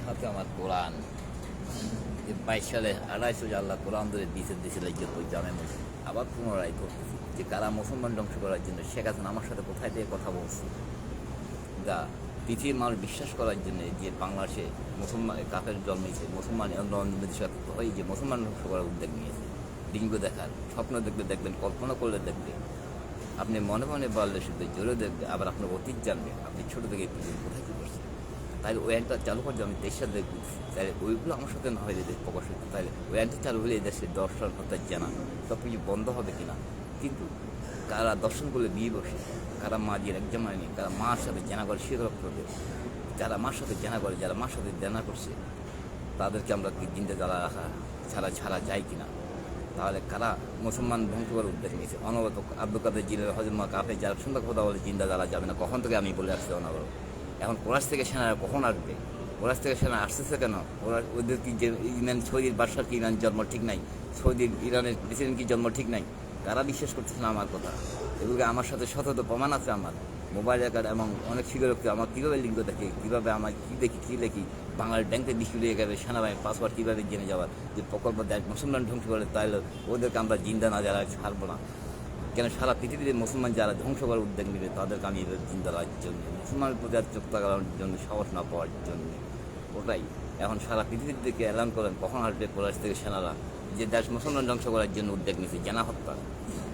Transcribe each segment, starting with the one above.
হাতে আমার কোরআন। 22 সালে 250 আল্লাহ কোরআন ধরে দিয়েছিল জামে মসজিদ। আবার পুনরায় করতেছি যে কারা মুসলমান ধ্বংস করার জন্য শেখ হাসিনা আমার সাথে কোথায় থেকে কথা বলছে, যা পৃথিবীর মানুষ বিশ্বাস করার জন্য যে বাংলাদেশে মুসলমান কাফের জন্মেছে, মুসলমান হয় যে মুসলমান ধ্বংস করার উদ্যোগ নিয়েছে। লিঙ্গ দেখার স্বপ্ন দেখলে দেখবেন, কল্পনা করলে দেখবে, আপনি মনে মনে বললে শুধু জোরে দেখবে, আবার আপনার অতীত জানবে আপনি ছোটো থেকে কোথায় কী করছেন। তাহলে ওই আইনটা চালু করে আমি দেশের সাথে দেখতেছি, তাহলে ওইগুলো আমার সাথে না হলে দেশ প্রকাশ হতো, তাহলে ওই আইনটা চালু হলে এই দেশের দর্শন হত্যার জানা সব কিছু বন্ধ হবে কিনা। কিন্তু কারা দর্শন করলে বিয়ে বসে, কারা মা দিয়ে এক জামাই নেই, কারা মার সাথে জানা করে স্বীকার করবে, যারা মার সাথে জানা করে, যারা মার সাথে জানা করছে তাদেরকে আমরা কি জিন্দা জ্বালা রাখা ছাড়া যায় কিনা। তাহলে কারা মুসলমান ধ্বংস করার উদ্যোগ নিয়েছে অনবরত। আব্দুল কাদের জিলের হজরমা কাফে যারা সুন্দর কথা বলে জিন্দা জ্বালা যাবে না, কখন থেকে আমি বলে আসছি অনবরত। এখন কোরাস থেকে সেনারা কখন আসবে? কোরাস থেকে সেনা আসতেছে কেন? ওরা ওদের কি যে ইরান সৌদির বাদশার কি ইরান জন্ম ঠিক নাই, সৌদির ইরানের প্রেসিডেন্ট কি জন্ম ঠিক নাই? কারা বিশ্বাস করতেছে না আমার কথা? এগুলো আমার সাথে শত প্রমাণ আছে, আমার মোবাইল রেকর্ড এবং অনেক স্বীকারোক্তি। আমার কীভাবে লিঙ্গ দেখে, কীভাবে আমার কী দেখি কী লেখি, বাংলার ব্যাংকে ডিস্ট্রিক্ট গেলে সেনাবাহিনীর পাসওয়ার্ড কীভাবে জেনে যাওয়ার যে প্রকল্প দেয় মুসলমান ধ্বংস করে, তাহলে ওদেরকে আমরা জিন্দা না যারা ছাড়বো না কেন। সারা পৃথিবীতে মুসলমান যারা ধ্বংস করার উদ্যোগ নেবে তাদেরকে আমি জিন্দা রাখার জন্য, মুসলমানের প্রতি আর চোখ তাকানোর জন্য, সাহস না পাওয়ার জন্য। ওটাই এখন সারা পৃথিবীর দিকে এলান করেন কখন আসবে কোরাস থেকে সেনারা যে দেশ মুসলমান ধ্বংস করার জন্য উদ্যোগ নিয়েছে, জানা হত্যা।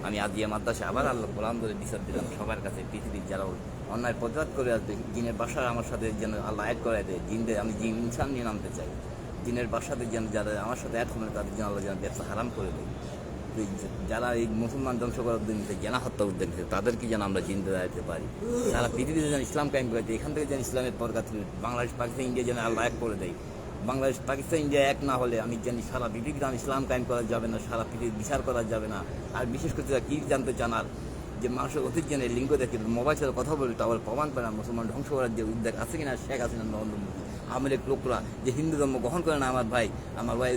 আমি আজিয়া মাদ্রাসা আবার আল্লাহ কোরআন ধরে বিচার দিলাম সবার কাছে, পৃথিবীর যারা অন্যায় প্রতিবাদ করে আসবে, জিনের বাসার আমার সাথে যেন আল্লাহ অ্যাড করে দেয়। জিনদের আমি জিন ইনসান নিয়ে নামতে চাই, জিনের বাসাতে যেন যারা আমার সাথে অ্যাড হবে তাদের যেন আল্লাহ যেন ব্যবসা হারাম করে দেয়। যারা এই মুসলমান ধ্বংস করার উদ্যোগ নিতে, জানা হত্যা উদ্যোগ নিতে, তাদেরকে যেন আমরা জিন্দা রাখতে পারি। সারা পৃথিবীতে যেন ইসলাম কায়েম করে দেয়, এখান থেকে যেন ইসলামের পরকার বাংলাদেশ পাকিস্তান ইন্ডিয়া যেন আল্লাহ এক করে দেয়। বাংলাদেশ পাকিস্তান ইন্ডিয়া এক না হলে আমি জানি সারা পৃথিবীতে ইসলাম কায়েম করা যাবে না, সারা পৃথিবী বিচার করা যাবে না। আর বিশেষ করে কী জানতে চান আর যে মানুষের অতীত জেনে লিঙ্গ দেখে মোবাইল ছাড়া কথা বলে আবার প্রমাণ করে না মুসলমান ধ্বংস করার যে উদ্যোগ আছে কিনা শেখ হাসিনা নরেন্দ্র মোদী আমের লোকরা যে হিন্দু ধর্ম গ্রহণ করে না। আমার ভাই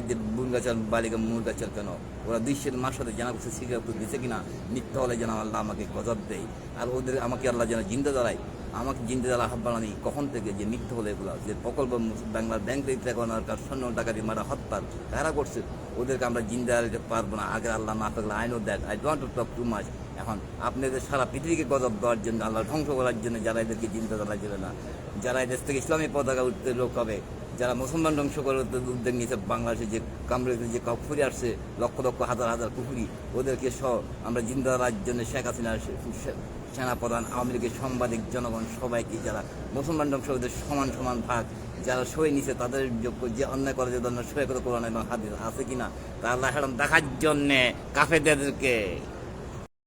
যে বুনগাচাল বালিকা মুরগাচাল কেন ওরা দুইশের মার সাথে জানা করছে স্বীকার করে দিচ্ছে কিনা, মিথ্যা হলে যেন আল্লাহ আমাকে গজব দেয়। আর ওদের আমাকে আল্লাহ যেন জিন্দা দাঁড়ায়, আমাকে জিন্দা জ্বালা আহ্বান আনি কখন থেকে যে মিথ্যা হলে এগুলো যে প্রকল্প বাংলার ব্যাংক টাকার স্বর্ণ টাকাটি মারা হত্যা কারা করছে, ওদেরকে আমরা জিন্দা দিতে পারবো না। আগে আল্লাহ না থাকলে আইনও দেখ, I don't talk too much. এখন আপনাদের সারা পৃথিবীকে গজব দেওয়ার জন্য, আল্লাহ ধ্বংস করার জন্য যারা এদেরকে জিন্দা জ্বালা যাবে না, যারা এদেশ থেকে ইসলামী পতাকা উঠতে লোক হবে, যারা মুসলমান ধ্বংস করার উদ্যোগ নিয়েছে, বাংলাদেশে যে কামড়ে যে কুফুরি আসছে লক্ষ হাজার কুফুরি, ওদেরকে সহ আমরা জিন্দা রাখার জন্য শেখ হাসিনা সেনাপ্রধান, আওয়ামী লীগের সাংবাদিক, জনগণ সবাইকে যারা মুসলমান ধ্বংস ওদের সমান ভাগ যারা সই নিছে তাদের যোগ্য, যে অন্যায় করে যে ধরনের সই করে কোরআন এবং হাদিস আছে কিনা তা আল্লাহ দেখার জন্যে কাফেরদেরকে